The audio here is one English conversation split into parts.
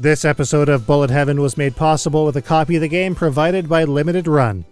This episode of Bullet Heaven was made possible with a copy of the game provided by Limited Run.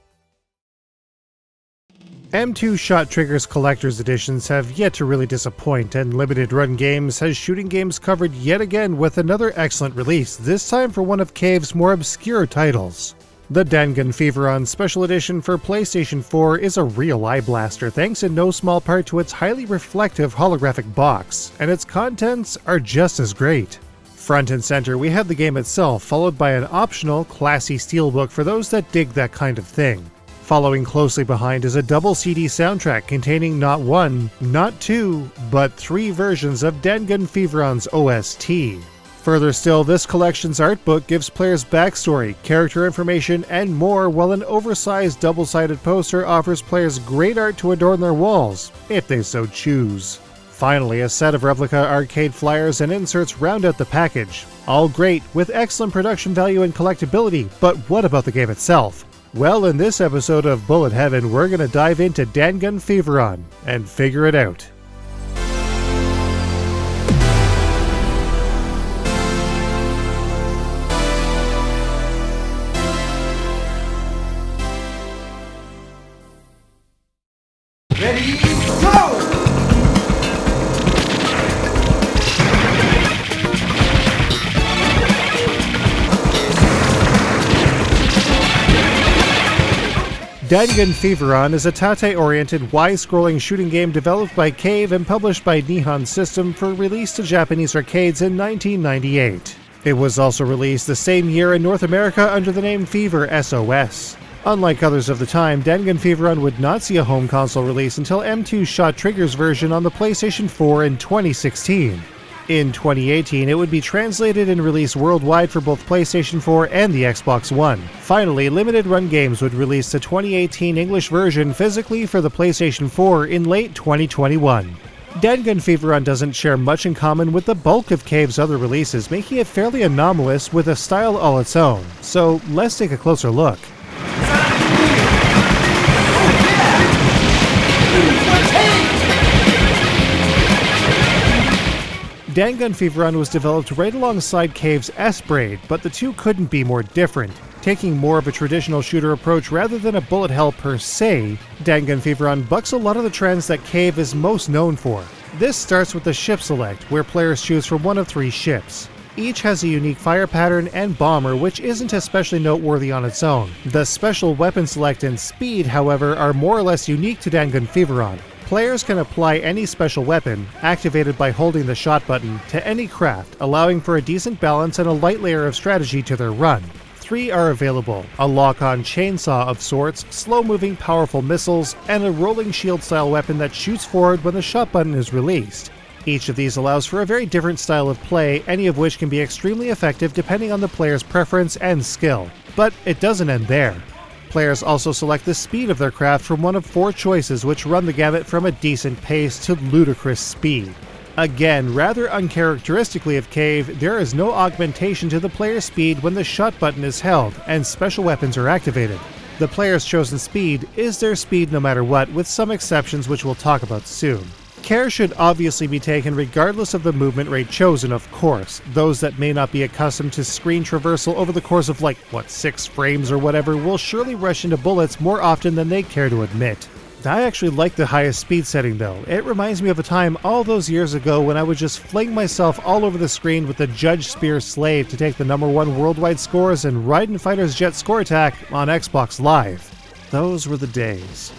M2 Shot Trigger's Collector's Editions have yet to really disappoint, and Limited Run Games has shooting games covered yet again with another excellent release, this time for one of Cave's more obscure titles. The Dangun Feveron Special Edition for PlayStation 4 is a real eye blaster thanks in no small part to its highly reflective holographic box, and its contents are just as great. Front and center we have the game itself, followed by an optional, classy steelbook for those that dig that kind of thing. Following closely behind is a double CD soundtrack containing not one, not two, but three versions of Dangun Feveron's OST. Further still, this collection's art book gives players backstory, character information, and more, while an oversized double-sided poster offers players great art to adorn their walls, if they so choose. Finally, a set of replica arcade flyers and inserts round out the package. All great, with excellent production value and collectability, but what about the game itself? Well, in this episode of Bullet Heaven, we're gonna dive into Dangun Feveron and figure it out. Ready, go! Dangun Feveron is a tate-oriented, wide-scrolling shooting game developed by Cave and published by Nihon System for release to Japanese arcades in 1998. It was also released the same year in North America under the name Fever SOS. Unlike others of the time, Dangun Feveron would not see a home console release until M2 Shot Trigger's version on the PlayStation 4 in 2016. In 2018, it would be translated and released worldwide for both PlayStation 4 and the Xbox One. Finally, Limited Run Games would release the 2018 English version physically for the PlayStation 4 in late 2021. Dangun Feveron doesn't share much in common with the bulk of Cave's other releases, making it fairly anomalous with a style all its own. So let's take a closer look. Dangun Feveron was developed right alongside Cave's S-Braid, but the two couldn't be more different. Taking more of a traditional shooter approach rather than a bullet hell per se, Dangun Feveron bucks a lot of the trends that Cave is most known for. This starts with the ship select, where players choose from one of three ships. Each has a unique fire pattern and bomber, which isn't especially noteworthy on its own. The special weapon select and speed, however, are more or less unique to Dangun Feveron. Players can apply any special weapon, activated by holding the shot button, to any craft, allowing for a decent balance and a light layer of strategy to their run. Three are available: a lock-on chainsaw of sorts, slow-moving powerful missiles, and a rolling shield-style weapon that shoots forward when the shot button is released. Each of these allows for a very different style of play, any of which can be extremely effective depending on the player's preference and skill. But it doesn't end there. Players also select the speed of their craft from one of four choices, which run the gamut from a decent pace to ludicrous speed. Again, rather uncharacteristically of Cave, there is no augmentation to the player's speed when the shot button is held and special weapons are activated. The player's chosen speed is their speed no matter what, with some exceptions which we'll talk about soon. Care should obviously be taken regardless of the movement rate chosen, of course. Those that may not be accustomed to screen traversal over the course of 6 frames or whatever will surely rush into bullets more often than they care to admit. I actually like the highest speed setting though. It reminds me of a time all those years ago when I would just fling myself all over the screen with the Judge Spear Slave to take the #1 worldwide scores and Raiden Fighter's Jet Score Attack on Xbox Live. Those were the days.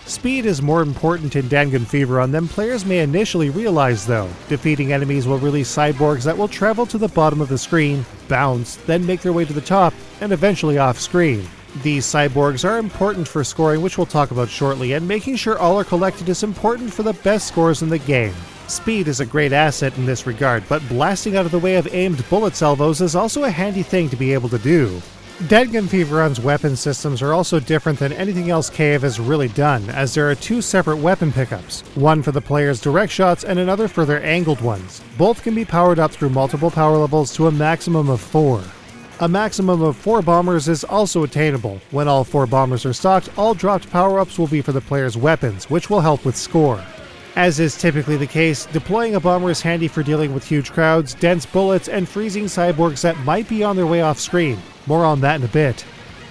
Speed is more important in Dangun Feveron than players may initially realize though. Defeating enemies will release cyborgs that will travel to the bottom of the screen, bounce, then make their way to the top, and eventually off screen. These cyborgs are important for scoring, which we'll talk about shortly, and making sure all are collected is important for the best scores in the game. Speed is a great asset in this regard, but blasting out of the way of aimed bullet salvos is also a handy thing to be able to do. Dangun Feveron's weapon systems are also different than anything else Cave has really done, as there are two separate weapon pickups, one for the player's direct shots and another for their angled ones. Both can be powered up through multiple power levels to a maximum of 4. A maximum of 4 bombers is also attainable. When all 4 bombers are stocked, all dropped power-ups will be for the player's weapons, which will help with score. As is typically the case, deploying a bomber is handy for dealing with huge crowds, dense bullets, and freezing cyborgs that might be on their way off screen. More on that in a bit.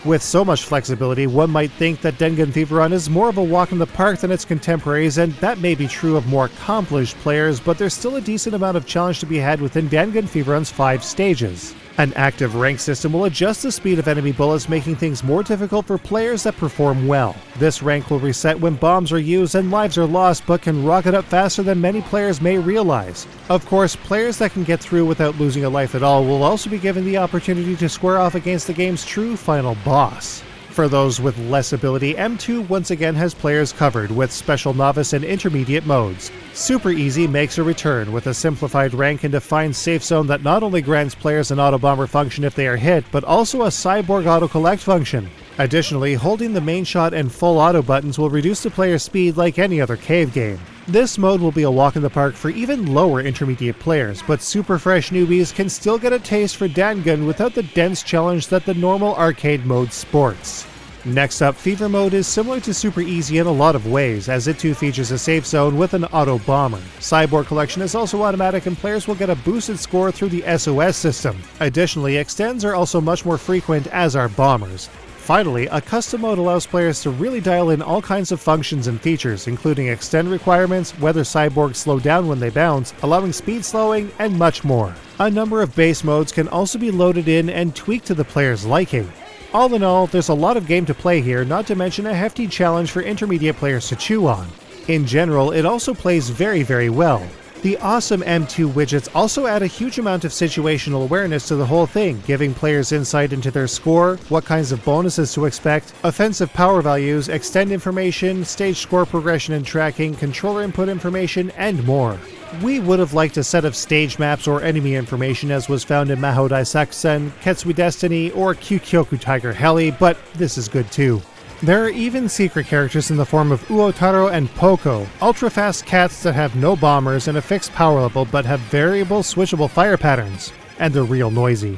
With so much flexibility, one might think that Dangun Feveron is more of a walk in the park than its contemporaries, and that may be true of more accomplished players, but there's still a decent amount of challenge to be had within Dangun Feveron's 5 stages. An active rank system will adjust the speed of enemy bullets, making things more difficult for players that perform well. This rank will reset when bombs are used and lives are lost, but can rocket up faster than many players may realize. Of course, players that can get through without losing a life at all will also be given the opportunity to square off against the game's true final boss. For those with less ability, M2 once again has players covered with special novice and intermediate modes. Super Easy makes a return with a simplified rank and defined safe zone that not only grants players an auto-bomber function if they are hit, but also a cyborg auto-collect function. Additionally, holding the main shot and full auto buttons will reduce the player's speed like any other cave game. This mode will be a walk in the park for even lower intermediate players, but super fresh newbies can still get a taste for Dangun without the dense challenge that the normal arcade mode sports. Next up, Fever Mode is similar to Super Easy in a lot of ways, as it too features a safe zone with an auto bomber. Cyborg collection is also automatic and players will get a boosted score through the SOS system. Additionally, extends are also much more frequent, as are bombers. Finally, a custom mode allows players to really dial in all kinds of functions and features, including extend requirements, whether cyborgs slow down when they bounce, allowing speed slowing, and much more. A number of base modes can also be loaded in and tweaked to the player's liking. All in all, there's a lot of game to play here, not to mention a hefty challenge for intermediate players to chew on. In general, it also plays very, very well. The awesome M2 widgets also add a huge amount of situational awareness to the whole thing, giving players insight into their score, what kinds of bonuses to expect, offensive power values, extend information, stage score progression and tracking, controller input information, and more. We would have liked a set of stage maps or enemy information as was found in Mahou Daisakusen, Ketsui Destiny, or Kyukyoku Tiger Heli, but this is good too. There are even secret characters in the form of Uotaro and Poco, ultra-fast cats that have no bombers and a fixed power level but have variable switchable fire patterns, and they're real noisy.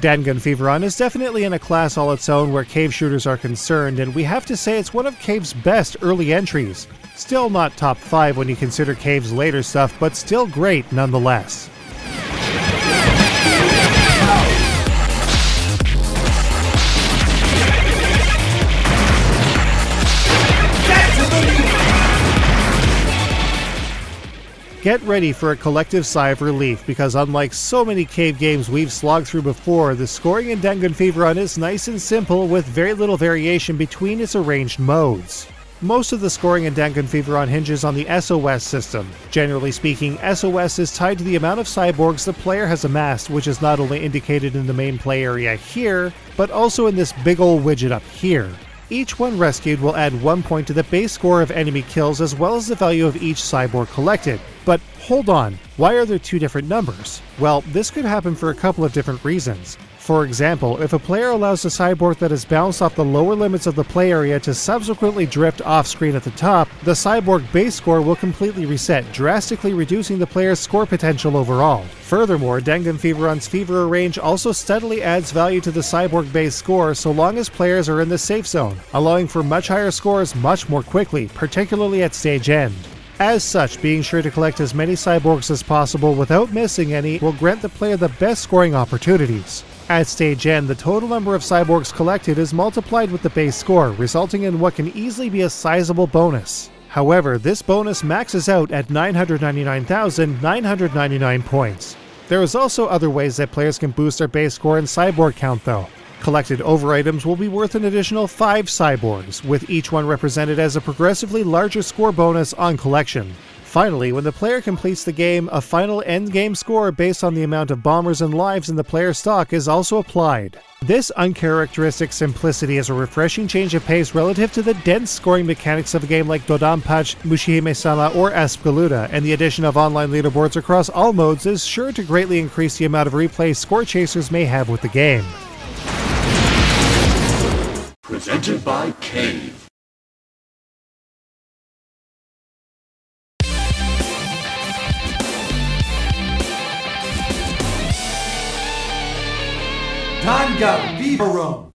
Dangun Feveron is definitely in a class all its own where cave shooters are concerned, and we have to say it's one of Cave's best early entries. Still not top 5 when you consider Cave's later stuff, but still great nonetheless. Get ready for a collective sigh of relief, because unlike so many cave games we've slogged through before, the scoring in Dangun Feveron is nice and simple with very little variation between its arranged modes. Most of the scoring in Dangun Feveron hinges on the SOS system. Generally speaking, SOS is tied to the amount of cyborgs the player has amassed, which is not only indicated in the main play area here, but also in this big ol' widget up here. Each one rescued will add 1 point to the base score of enemy kills as well as the value of each cyborg collected. But hold on, why are there 2 different numbers? Well, this could happen for a couple of different reasons. For example, if a player allows a cyborg that has bounced off the lower limits of the play area to subsequently drift off screen at the top, the cyborg base score will completely reset, drastically reducing the player's score potential overall. Furthermore, Dangun Feveron's Fever range also steadily adds value to the cyborg base score so long as players are in the safe zone, allowing for much higher scores much more quickly, particularly at stage end. As such, being sure to collect as many cyborgs as possible without missing any will grant the player the best scoring opportunities. At stage end, the total number of cyborgs collected is multiplied with the base score, resulting in what can easily be a sizable bonus. However, this bonus maxes out at 999,999 points. There is also other ways that players can boost their base score and cyborg count though. Collected over items will be worth an additional 5 cyborgs, with each one represented as a progressively larger score bonus on collection. Finally, when the player completes the game, a final end-game score based on the amount of bombers and lives in the player's stock is also applied. This uncharacteristic simplicity is a refreshing change of pace relative to the dense scoring mechanics of a game like Dodonpachi, Mushihime-sama, or Aspgaluda, and the addition of online leaderboards across all modes is sure to greatly increase the amount of replay score chasers may have with the game. Presented by Cave. Dangun Feveron.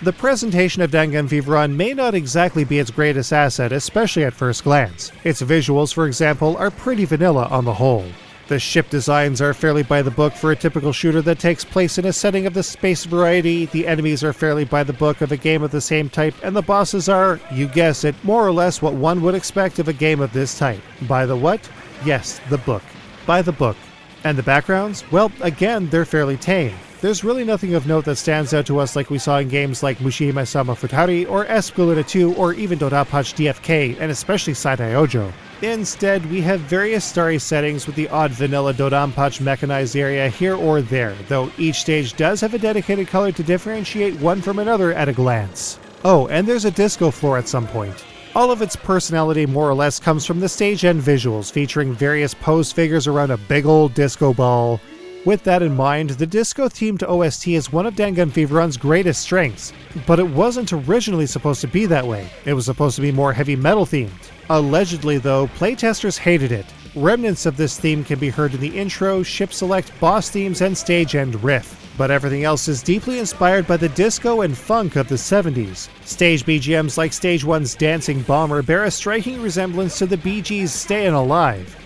The presentation of Dangun Feveron may not exactly be its greatest asset, especially at first glance. Its visuals, for example, are pretty vanilla on the whole. The ship designs are fairly by the book for a typical shooter that takes place in a setting of the space variety, the enemies are fairly by the book of a game of the same type, and the bosses are, you guessed it, more or less what one would expect of a game of this type. By the what? Yes, the book. By the book. And the backgrounds? Well, again, they're fairly tame. There's really nothing of note that stands out to us like we saw in games like Mushihime-sama Futari, or Escaluna 2, or even Dodonpachi DFK, and especially Saidai Ojo. Instead, we have various starry settings with the odd vanilla Dodonpachi mechanized area here or there, though each stage does have a dedicated color to differentiate one from another at a glance. Oh, and there's a disco floor at some point. All of its personality more or less comes from the stage end visuals, featuring various posed figures around a big old disco ball. With that in mind, the disco-themed OST is one of Dangun Feveron's greatest strengths, but it wasn't originally supposed to be that way. It was supposed to be more heavy metal themed. Allegedly though, playtesters hated it. Remnants of this theme can be heard in the intro, ship select, boss themes, and stage end riff. But everything else is deeply inspired by the disco and funk of the 70s. Stage BGMs like Stage 1's Dancing Bomber bear a striking resemblance to the Bee Gees' Stayin' Alive.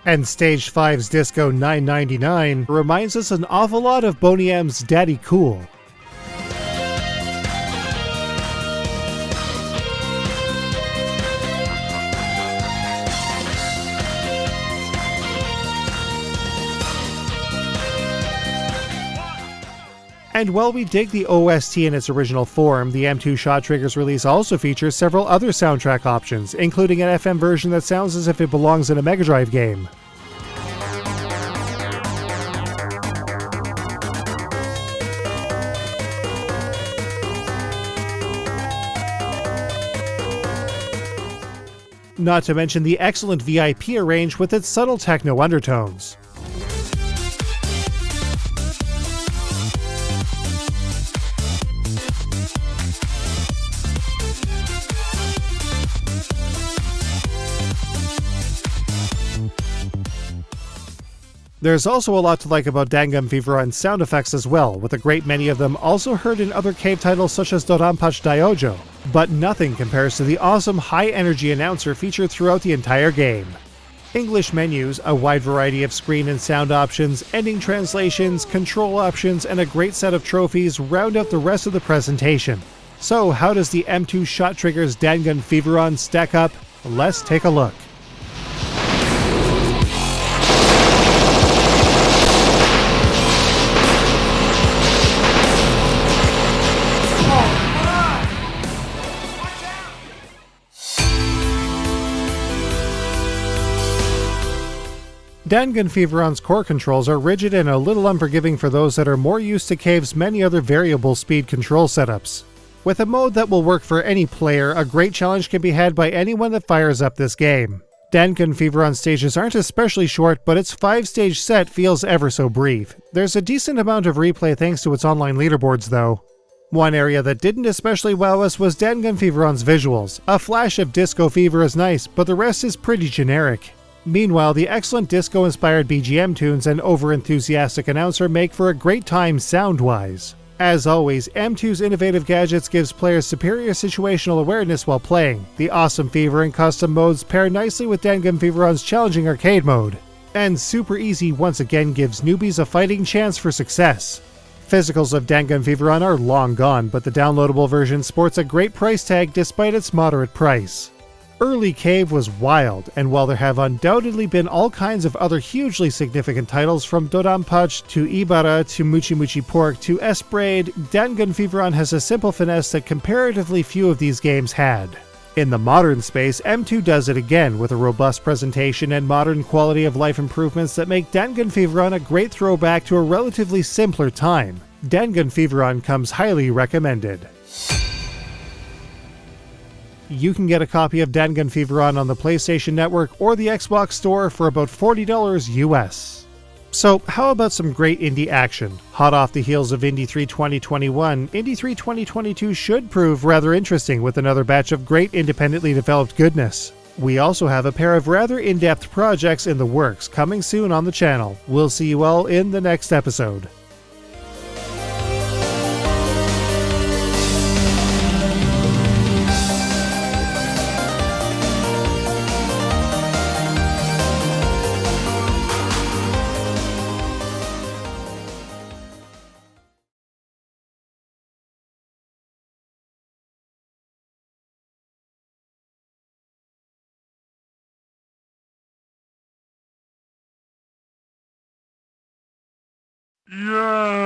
And Stage 5's Disco 999 reminds us an awful lot of Boney M's Daddy Cool. And while we dig the OST in its original form, the M2 Shot Trigger's release also features several other soundtrack options, including an FM version that sounds as if it belongs in a Mega Drive game. Not to mention the excellent VIP arrange with its subtle techno undertones. There's also a lot to like about Dangun Feveron's sound effects as well, with a great many of them also heard in other cave titles such as Dodonpachi Daiojo, but nothing compares to the awesome high-energy announcer featured throughout the entire game. English menus, a wide variety of screen and sound options, ending translations, control options, and a great set of trophies round out the rest of the presentation. So how does the M2 Shot Trigger's Dangun Feveron stack up? Let's take a look. Dangun Feveron's core controls are rigid and a little unforgiving for those that are more used to Cave's many other variable speed control setups. With a mode that will work for any player, a great challenge can be had by anyone that fires up this game. Dangun Feveron stages aren't especially short, but its 5-stage set feels ever so brief. There's a decent amount of replay thanks to its online leaderboards though. One area that didn't especially wow us was Dangun Feveron's visuals. A flash of disco fever is nice, but the rest is pretty generic. Meanwhile, the excellent disco-inspired BGM tunes and over-enthusiastic announcer make for a great time sound-wise. As always, M2's innovative gadgets gives players superior situational awareness while playing. The awesome Fever and custom modes pair nicely with Dangun Feveron's challenging arcade mode. And Super Easy once again gives newbies a fighting chance for success. Physicals of Dangun Feveron are long gone, but the downloadable version sports a great price tag despite its moderate price. Early Cave was wild, and while there have undoubtedly been all kinds of other hugely significant titles from Dodonpachi to Ibara to Muchi Muchi Pork to S-Braid, Dangun Feveron has a simple finesse that comparatively few of these games had. In the modern space, M2 does it again with a robust presentation and modern quality of life improvements that make Dangun Feveron a great throwback to a relatively simpler time. Dangun Feveron comes highly recommended. You can get a copy of Dangun Feveron on the PlayStation Network or the Xbox Store for about $40 US. So, how about some great indie action? Hot off the heels of Indie 3 2021, Indie 3 2022 should prove rather interesting with another batch of great independently developed goodness. We also have a pair of rather in-depth projects in the works coming soon on the channel. We'll see you all in the next episode. Yeah.